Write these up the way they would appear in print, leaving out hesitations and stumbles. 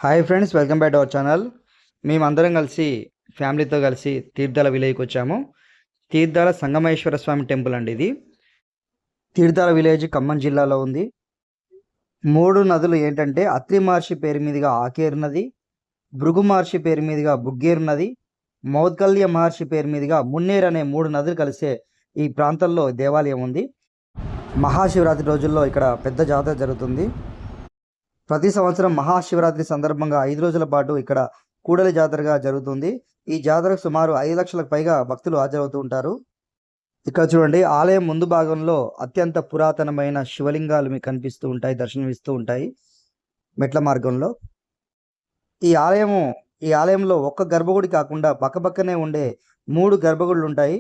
Hi friends, welcome back to our channel. మేమందరం కలిసి ఫ్యామిలీతో కలిసి తీర్థాల విలేజ్కి వచ్చాము. తీర్థాల సంగమేశ్వర స్వామి టెంపుల్ అండి ఇది. తీర్థాల విలేజ్ ఖమ్మం జిల్లాలో ఉంది. 3 నదులు ఏంటంటే అత్రి మహర్షి పేరు మీదుగా ఆకేరు నది, భృగు మహర్షి పేరు మీదుగా బుగ్గేరు నది, మౌద్గల్య మహర్షి పేరు మీదుగా మున్నేరు అనే 3 నదులు కలిసే ఈ ప్రాంతంలో దేవాలయం ఉంది. మహాశివరాత్రి రోజుల్లో ఇక్కడ పెద్ద జాతర జరుగుతుంది. ప్రతి సంవత్సరం మహాశివరాత్రి సందర్భంగా 5 రోజుల పాటు ఇక్కడ కూడలి జాతరగా జరుగుతుంది. ఈ జాతరకు సుమారు 5 లక్షలకు పైగా భక్తులు హాజరవుతూ ఉంటారు. ఇక్కడ చూడండి, ఆలయం ముందు భాగంలో అత్యంత పురాతనమైన శివలింగాలు మీకు కనిపిస్తూ ఉంటాయి, దర్శనమిస్తూ ఉంటాయి మెట్ల మార్గంలో. ఈ ఆలయంలో ఒక్క గర్భగుడి కాకుండా పక్కపక్కనే ఉండే 3 గర్భగుడులు ఉంటాయి.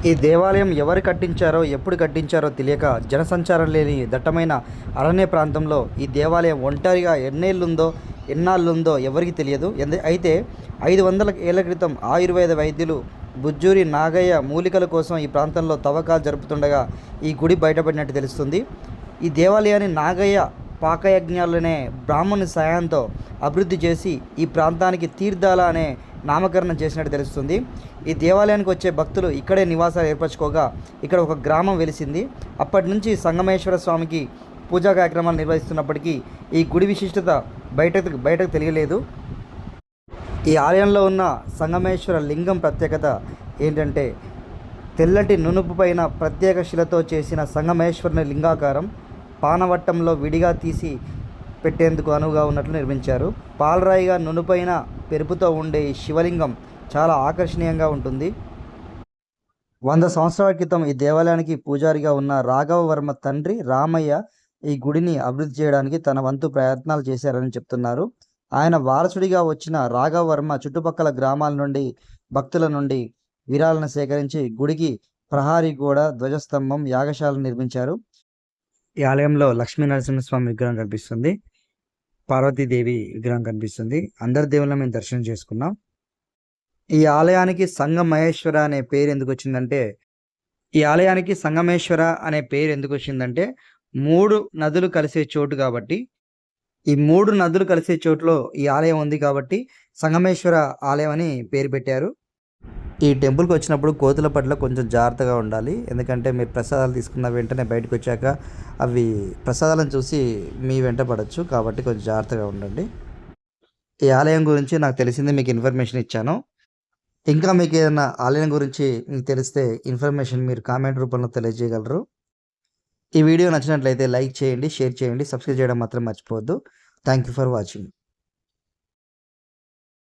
ఈ దేవాలయం ఎవరు కట్టించారో, ఎప్పుడు కట్టించారో తెలియక జనసంచారం లేని దట్టమైన అరణ్య ప్రాంతంలో ఈ దేవాలయం ఒంటరిగా ఎన్నాళ్ళుందో ఎవరికి తెలియదు. అయితే 500 ఏళ్ల క్రితం ఆయుర్వేద వైద్యులు బుజ్జూరి నాగయ్య మూలికల కోసం ఈ ప్రాంతంలో తవ్వకాలు జరుపుతుండగా ఈ గుడి బయటపడినట్టు తెలుస్తుంది. ఈ దేవాలయాన్ని నాగయ్య పాకయజ్ఞాలనే బ్రాహ్మణుని సాయంతో అభివృద్ధి చేసి ఈ ప్రాంతానికి తీర్థాల అనే నామకరణం చేసినట్టు తెలుస్తుంది. ఈ దేవాలయానికి వచ్చే భక్తులు ఇక్కడే నివాసాలు ఏర్పరచుకోగా ఇక్కడ ఒక గ్రామం వెలిసింది. అప్పటి నుంచి సంగమేశ్వర స్వామికి పూజా కార్యక్రమాలు నిర్వహిస్తున్నప్పటికీ ఈ గుడి విశిష్టత బయటకు తెలియలేదు. ఈ ఆలయంలో ఉన్న సంగమేశ్వర లింగం ప్రత్యేకత ఏంటంటే తెల్లటి నునుపు పైన ప్రత్యేక శిలతో చేసిన సంగమేశ్వరుని లింగాకారం పానవట్టంలో విడిగా తీసి పెట్టేందుకు అనువుగా ఉన్నట్లు నిర్మించారు. పాలరాయిగా నునుపైన పెరుపుతో ఉండే ఈ శివలింగం చాలా ఆకర్షణీయంగా ఉంటుంది. 100 సంవత్సరాల క్రితం ఈ దేవాలయానికి పూజారిగా ఉన్న రాఘవ వర్మ తండ్రి రామయ్య ఈ గుడిని అభివృద్ధి చేయడానికి తన వంతు ప్రయత్నాలు చేశారని చెప్తున్నారు. ఆయన వారసుడిగా వచ్చిన రాఘవ వర్మ చుట్టుపక్కల గ్రామాల నుండి భక్తుల నుండి విరాళాలను సేకరించి గుడికి ప్రహారీ గోడ, ధ్వజస్తంభం, యాగశాలను నిర్మించారు. ఈ ఆలయంలో లక్ష్మీ నరసింహస్వామి విగ్రహం కనిపిస్తుంది, పార్వతీదేవి విగ్రహం కనిపిస్తుంది. అందరి దేవుళ్ళని మేము దర్శనం చేసుకున్నాం. ఈ ఆలయానికి సంగమేశ్వర అనే పేరు ఎందుకు వచ్చిందంటే 3 నదులు కలిసే చోటు కాబట్టి, ఈ 3 నదులు కలిసే చోటులో ఈ ఆలయం ఉంది కాబట్టి సంగమేశ్వర ఆలయం అని పేరు పెట్టారు. ఈ టెంపుల్కి వచ్చినప్పుడు కోతుల పట్ల కొంచెం జాగ్రత్తగా ఉండాలి. ఎందుకంటే మీరు ప్రసాదాలు తీసుకున్న వెంటనే బయటకు వచ్చాక అవి ప్రసాదాలను చూసి మీ వెంట పడవచ్చు. కాబట్టి కొంచెం జాగ్రత్తగా ఉండండి. ఈ ఆలయం గురించి నాకు తెలిసింది మీకు ఇన్ఫర్మేషన్ ఇచ్చాను. ఇంకా మీకు ఏదైనా ఆలయం గురించి మీకు తెలిస్తే ఇన్ఫర్మేషన్ మీరు కామెంట్ రూపంలో తెలియజేయగలరు. ఈ వీడియో నచ్చినట్లయితే లైక్ చేయండి, షేర్ చేయండి, సబ్స్క్రైబ్ చేయడం మాత్రం మర్చిపోవద్దు. Thank you for watching.